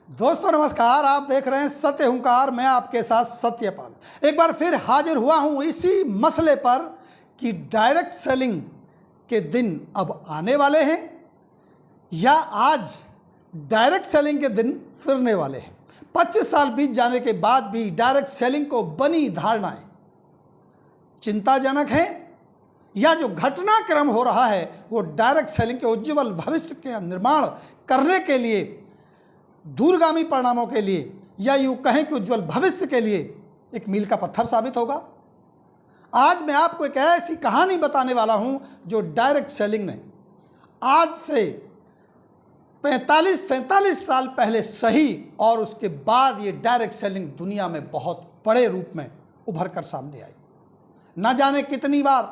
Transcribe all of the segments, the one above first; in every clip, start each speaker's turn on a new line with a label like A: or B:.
A: दोस्तों नमस्कार, आप देख रहे हैं सत्य हुंकार। मैं आपके साथ सत्यपाल एक बार फिर हाजिर हुआ हूं इसी मसले पर कि डायरेक्ट सेलिंग के दिन अब आने वाले हैं या आज डायरेक्ट सेलिंग के दिन फिरने वाले हैं। 25 साल बीत जाने के बाद भी डायरेक्ट सेलिंग को बनी धारणाएं चिंताजनक हैं या जो घटनाक्रम हो रहा है वो डायरेक्ट सेलिंग के उज्ज्वल भविष्य का निर्माण करने के लिए, दूरगामी परिणामों के लिए या यूँ कहें कि उज्ज्वल भविष्य के लिए एक मील का पत्थर साबित होगा। आज मैं आपको एक ऐसी कहानी बताने वाला हूं जो डायरेक्ट सेलिंग ने आज से 45-47 साल पहले सही और उसके बाद ये डायरेक्ट सेलिंग दुनिया में बहुत बड़े रूप में उभर कर सामने आई। ना जाने कितनी बार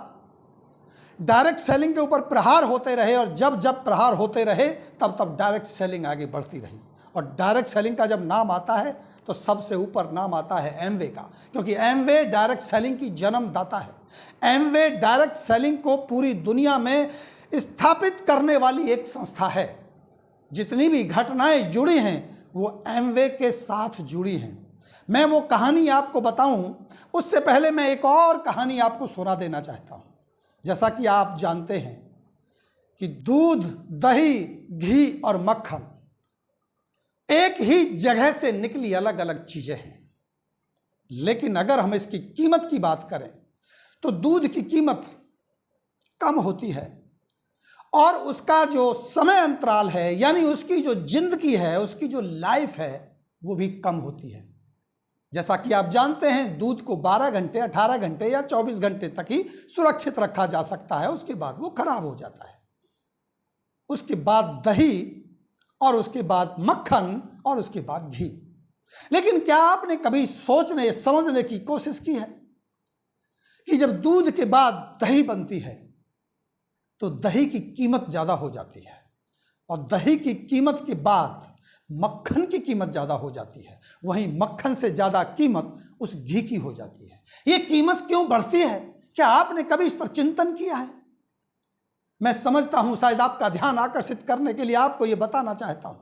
A: डायरेक्ट सेलिंग के ऊपर प्रहार होते रहे और जब जब प्रहार होते रहे तब तब डायरेक्ट सेलिंग आगे बढ़ती रही। और डायरेक्ट सेलिंग का जब नाम आता है तो सबसे ऊपर नाम आता है एमवे का, क्योंकि एमवे डायरेक्ट सेलिंग की जन्मदाता है। एमवे डायरेक्ट सेलिंग को पूरी दुनिया में स्थापित करने वाली एक संस्था है। जितनी भी घटनाएं जुड़ी हैं वो एमवे के साथ जुड़ी हैं। मैं वो कहानी आपको बताऊं उससे पहले मैं एक और कहानी आपको सुना देना चाहता हूं। जैसा कि आप जानते हैं कि दूध, दही, घी और मक्खन एक ही जगह से निकली अलग अलग चीजें हैं, लेकिन अगर हम इसकी कीमत की बात करें तो दूध की कीमत कम होती है और उसका जो समय अंतराल है यानी उसकी जो जिंदगी है, उसकी जो लाइफ है वो भी कम होती है। जैसा कि आप जानते हैं दूध को 12 घंटे, 18 घंटे या 24 घंटे तक ही सुरक्षित रखा जा सकता है, उसके बाद वो खराब हो जाता है। उसके बाद दही और उसके बाद मक्खन और उसके बाद घी। लेकिन क्या आपने कभी सोचने समझने की कोशिश की है कि जब दूध के बाद दही बनती है तो दही की कीमत ज्यादा हो जाती है और दही की कीमत के बाद मक्खन की कीमत ज्यादा हो जाती है, वहीं मक्खन से ज्यादा कीमत उस घी की हो जाती है। ये कीमत क्यों बढ़ती है? क्या आपने कभी इस पर चिंतन किया है? मैं समझता हूं शायद आपका ध्यान आकर्षित करने के लिए आपको यह बताना चाहता हूं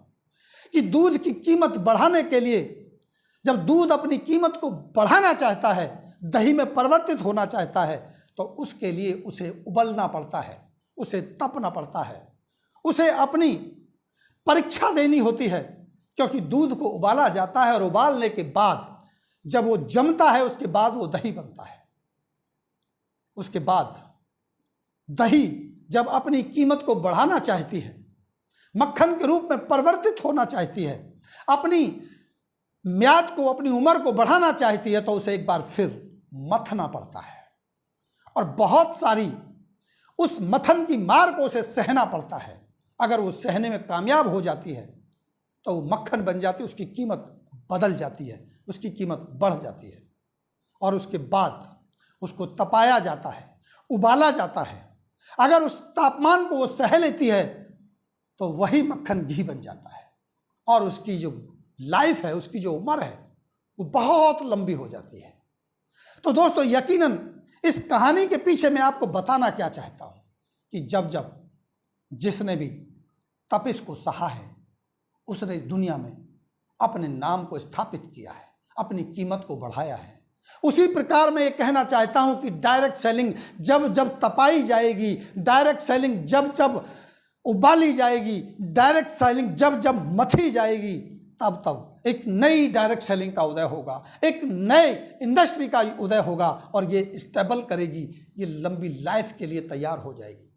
A: कि दूध की कीमत बढ़ाने के लिए, जब दूध अपनी कीमत को बढ़ाना चाहता है, दही में परिवर्तित होना चाहता है, तो उसके लिए उसे उबलना पड़ता है, उसे तपना पड़ता है, उसे अपनी परीक्षा देनी होती है। क्योंकि दूध को उबाला जाता है और उबालने के बाद जब वो जमता है उसके बाद वो दही बनता है। उसके बाद दही जब अपनी कीमत को बढ़ाना चाहती है, मक्खन के रूप में परिवर्तित होना चाहती है, अपनी म्याद को, अपनी उम्र को बढ़ाना चाहती है, तो उसे एक बार फिर मथना पड़ता है और बहुत सारी उस मथन की मार को उसे सहना पड़ता है। अगर वो सहने में कामयाब हो जाती है तो वो मक्खन बन जाती है, उसकी कीमत बदल जाती है, उसकी कीमत बढ़ जाती है और उसके बाद उसको तपाया जाता है, उबाला जाता है। अगर उस तापमान को वो सह लेती है तो वही मक्खन घी बन जाता है और उसकी जो लाइफ है, उसकी जो उम्र है वो बहुत लंबी हो जाती है। तो दोस्तों यकीनन इस कहानी के पीछे मैं आपको बताना क्या चाहता हूं कि जब जब जिसने भी तपिश को सहा है उसने इस दुनिया में अपने नाम को स्थापित किया है, अपनी कीमत को बढ़ाया है। उसी प्रकार मैं ये कहना चाहता हूं कि डायरेक्ट सेलिंग जब जब तपाई जाएगी, डायरेक्ट सेलिंग जब जब उबाली जाएगी, डायरेक्ट सेलिंग जब जब मथी जाएगी, तब तब एक नई डायरेक्ट सेलिंग का उदय होगा, एक नए इंडस्ट्री का उदय होगा और ये स्टेबल करेगी, ये लंबी लाइफ के लिए तैयार हो जाएगी।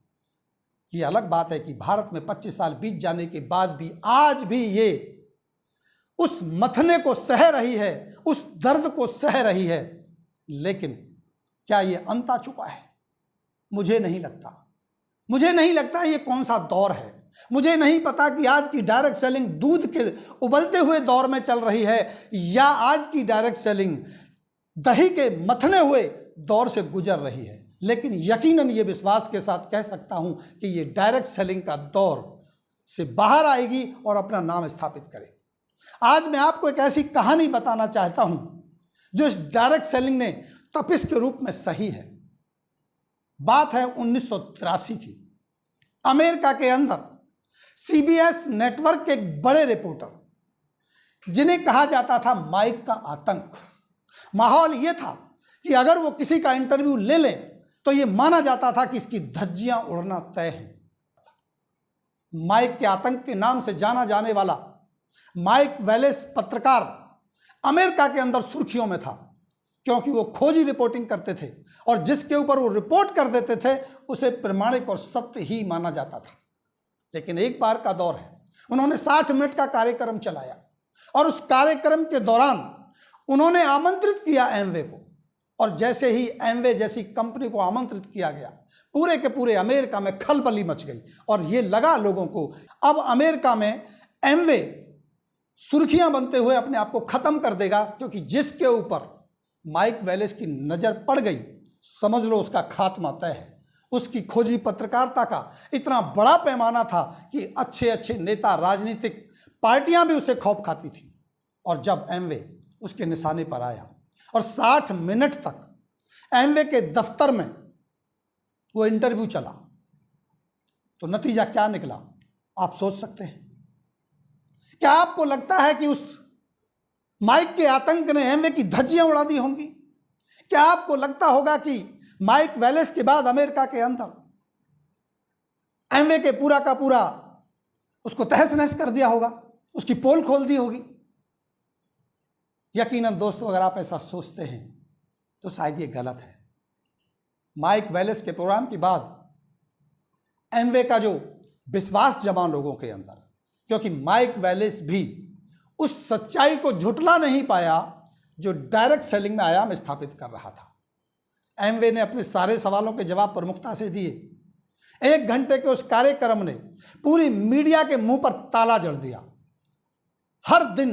A: ये अलग बात है कि भारत में 25 साल बीत जाने के बाद भी आज भी ये उस मथने को सह रही है, उस दर्द को सह रही है, लेकिन क्या ये अंत आ चुका है? मुझे नहीं लगता। मुझे नहीं लगता ये कौन सा दौर है। मुझे नहीं पता कि आज की डायरेक्ट सेलिंग दूध के उबलते हुए दौर में चल रही है या आज की डायरेक्ट सेलिंग दही के मथने हुए दौर से गुजर रही है, लेकिन यकीनन ये विश्वास के साथ कह सकता हूं कि ये डायरेक्ट सेलिंग का दौर से बाहर आएगी और अपना नाम स्थापित करेगी। आज मैं आपको एक ऐसी कहानी बताना चाहता हूं जो इस डायरेक्ट सेलिंग ने तपिश के रूप में सही है। बात है 1983 की। अमेरिका के अंदर CBS नेटवर्क के एक बड़े रिपोर्टर जिन्हें कहा जाता था माइक का आतंक। माहौल यह था कि अगर वो किसी का इंटरव्यू ले लें तो ये माना जाता था कि इसकी धज्जियां उड़ना तय है। माइक के आतंक के नाम से जाना जाने वाला माइक वेलेस पत्रकार अमेरिका के अंदर सुर्खियों में था, क्योंकि वो खोजी रिपोर्टिंग करते थे और जिसके ऊपर वो रिपोर्ट कर देते थे उसे प्रमाणिक और सत्य ही माना जाता था। लेकिन एक बार का दौर है, उन्होंने 60 मिनट का कार्यक्रम चलाया और उस कार्यक्रम के दौरान उन्होंने आमंत्रित किया एमवे को, और जैसे ही एमवे जैसी कंपनी को आमंत्रित किया गया, पूरे के पूरे अमेरिका में खलबली मच गई और ये लगा लोगों को अब अमेरिका में एमवे सुर्खियां बनते हुए अपने आप को खत्म कर देगा, क्योंकि जिसके ऊपर माइक वेलेस की नजर पड़ गई समझ लो उसका खात्मा तय है। उसकी खोजी पत्रकारिता का इतना बड़ा पैमाना था कि अच्छे अच्छे नेता, राजनीतिक पार्टियां भी उसे खौफ खाती थी। और जब एमवे उसके निशाने पर आया और 60 मिनट तक एमवे के दफ्तर में वो इंटरव्यू चला, तो नतीजा क्या निकला आप सोच सकते हैं। क्या आपको लगता है कि उस माइक के आतंक ने एमवे की धज्जियां उड़ा दी होंगी? क्या आपको लगता होगा कि माइक वेलेस के बाद अमेरिका के अंदर एमवे के पूरा का पूरा उसको तहस नहस कर दिया होगा, उसकी पोल खोल दी होगी? यकीनन दोस्तों, अगर आप ऐसा सोचते हैं तो शायद ये गलत है। माइक वेलेस के प्रोग्राम के बाद एमवे का जो विश्वास जमा लोगों के अंदर, क्योंकि माइक वेलेस भी उस सच्चाई को झुटला नहीं पाया जो डायरेक्ट सेलिंग में आयाम स्थापित कर रहा था। एमवे ने अपने सारे सवालों के जवाब प्रमुखता से दिए। 1 घंटे के उस कार्यक्रम ने पूरी मीडिया के मुंह पर ताला जड़ दिया। हर दिन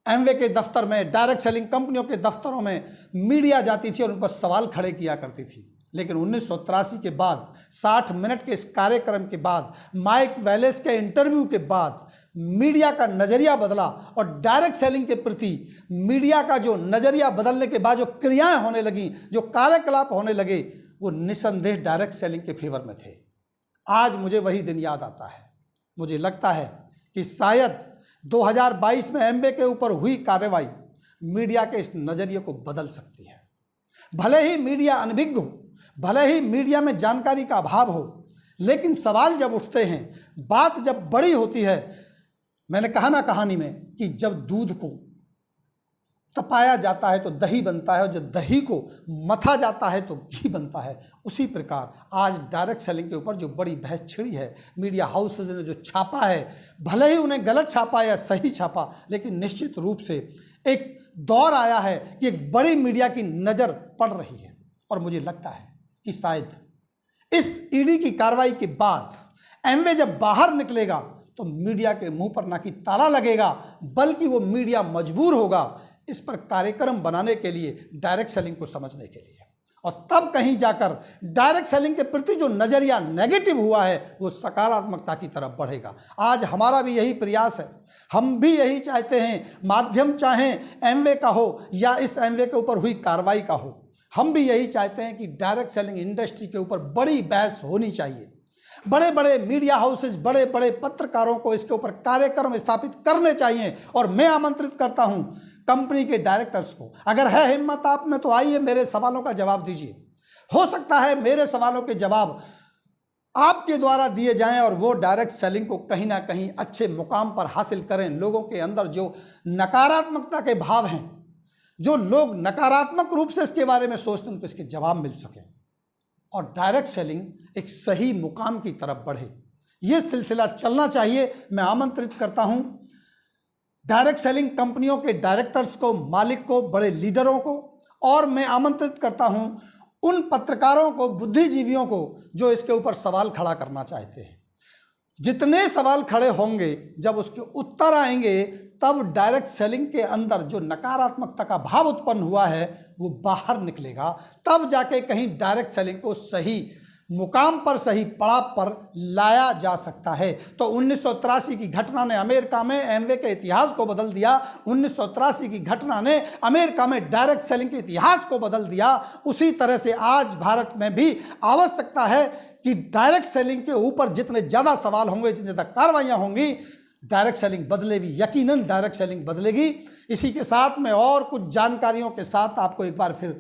A: एमवे के दफ्तर में, डायरेक्ट सेलिंग कंपनियों के दफ्तरों में मीडिया जाती थी और उन पर सवाल खड़े किया करती थी। लेकिन 1983 के बाद, 60 मिनट के इस कार्यक्रम के बाद, माइक वेलेस के इंटरव्यू के बाद मीडिया का नज़रिया बदला और डायरेक्ट सेलिंग के प्रति मीडिया का जो नज़रिया बदलने के बाद जो क्रियाएं होने लगी, जो कार्यकलाप होने लगे, वो निसंदेह डायरेक्ट सेलिंग के फेवर में थे। आज मुझे वही दिन याद आता है। मुझे लगता है कि शायद 2022 में एमवे के ऊपर हुई कार्रवाई मीडिया के इस नज़रिए को बदल सकती है। भले ही मीडिया अनभिज्ञ हो, भले ही मीडिया में जानकारी का अभाव हो, लेकिन सवाल जब उठते हैं, बात जब बड़ी होती है, मैंने कहा ना कहानी में कि जब दूध को तपाया जाता है तो दही बनता है और जब दही को मथा जाता है तो घी बनता है। उसी प्रकार आज डायरेक्ट सेलिंग के ऊपर जो बड़ी बहस छिड़ी है, मीडिया हाउसेज ने जो छापा है, भले ही उन्हें गलत छापा या सही छापा, लेकिन निश्चित रूप से एक दौर आया है कि एक बड़ी मीडिया की नज़र पड़ रही है। और मुझे लगता है कि शायद इस ईडी की कार्रवाई के बाद एमवे जब बाहर निकलेगा तो मीडिया के मुंह पर ना कि ताला लगेगा, बल्कि वो मीडिया मजबूर होगा इस पर कार्यक्रम बनाने के लिए, डायरेक्ट सेलिंग को समझने के लिए। और तब कहीं जाकर डायरेक्ट सेलिंग के प्रति जो नज़रिया नेगेटिव हुआ है वो सकारात्मकता की तरफ बढ़ेगा। आज हमारा भी यही प्रयास है। हम भी यही चाहते हैं, माध्यम चाहे एमवे का हो या इस एमवे के ऊपर हुई कार्रवाई का हो, हम भी यही चाहते हैं कि डायरेक्ट सेलिंग इंडस्ट्री के ऊपर बड़ी बहस होनी चाहिए। बड़े बड़े मीडिया हाउसेज, बड़े बड़े पत्रकारों को इसके ऊपर कार्यक्रम स्थापित करने चाहिए। और मैं आमंत्रित करता हूं कंपनी के डायरेक्टर्स को, अगर है हिम्मत आप में तो आइए मेरे सवालों का जवाब दीजिए। हो सकता है मेरे सवालों के जवाब आपके द्वारा दिए जाएं और वो डायरेक्ट सेलिंग को कहीं ना कहीं अच्छे मुकाम पर हासिल करें। लोगों के अंदर जो नकारात्मकता के भाव हैं, जो लोग नकारात्मक रूप से इसके बारे में सोचते हैं, उनको इसके जवाब मिल सके और डायरेक्ट सेलिंग एक सही मुकाम की तरफ बढ़े। ये सिलसिला चलना चाहिए। मैं आमंत्रित करता हूं डायरेक्ट सेलिंग कंपनियों के डायरेक्टर्स को, मालिक को, बड़े लीडरों को, और मैं आमंत्रित करता हूं उन पत्रकारों को, बुद्धिजीवियों को जो इसके ऊपर सवाल खड़ा करना चाहते हैं। जितने सवाल खड़े होंगे, जब उसके उत्तर आएंगे, तब डायरेक्ट सेलिंग के अंदर जो नकारात्मकता का भाव उत्पन्न हुआ है वो बाहर निकलेगा। तब जाके कहीं डायरेक्ट सेलिंग को सही मुकाम पर, सही पड़ाव पर लाया जा सकता है। तो 1983 की घटना ने अमेरिका में एमवे के इतिहास को बदल दिया। 1983 की घटना ने अमेरिका में डायरेक्ट सेलिंग के इतिहास को बदल दिया। उसी तरह से आज भारत में भी आवश्यकता है कि डायरेक्ट सेलिंग के ऊपर जितने ज़्यादा सवाल होंगे, जितनी ज़्यादा कार्रवाइयाँ होंगी, डायरेक्ट सेलिंग बदलेगी, यकीनन डायरेक्ट सेलिंग बदलेगी। इसी के साथ मैं और कुछ जानकारियों के साथ आपको एक बार फिर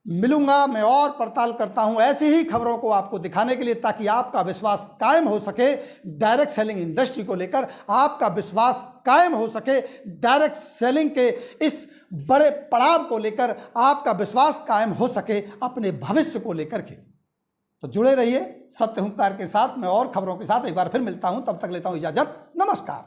A: मिलूंगा। मैं और पड़ताल करता हूं ऐसी ही खबरों को आपको दिखाने के लिए, ताकि आपका विश्वास कायम हो सके डायरेक्ट सेलिंग इंडस्ट्री को लेकर, आपका विश्वास कायम हो सके डायरेक्ट सेलिंग के इस बड़े पड़ाव को लेकर, आपका विश्वास कायम हो सके अपने भविष्य को लेकर के। तो जुड़े रहिए सत्य हुंकार के साथ। मैं और खबरों के साथ एक बार फिर मिलता हूं, तब तक लेता हूं इजाजत। नमस्कार।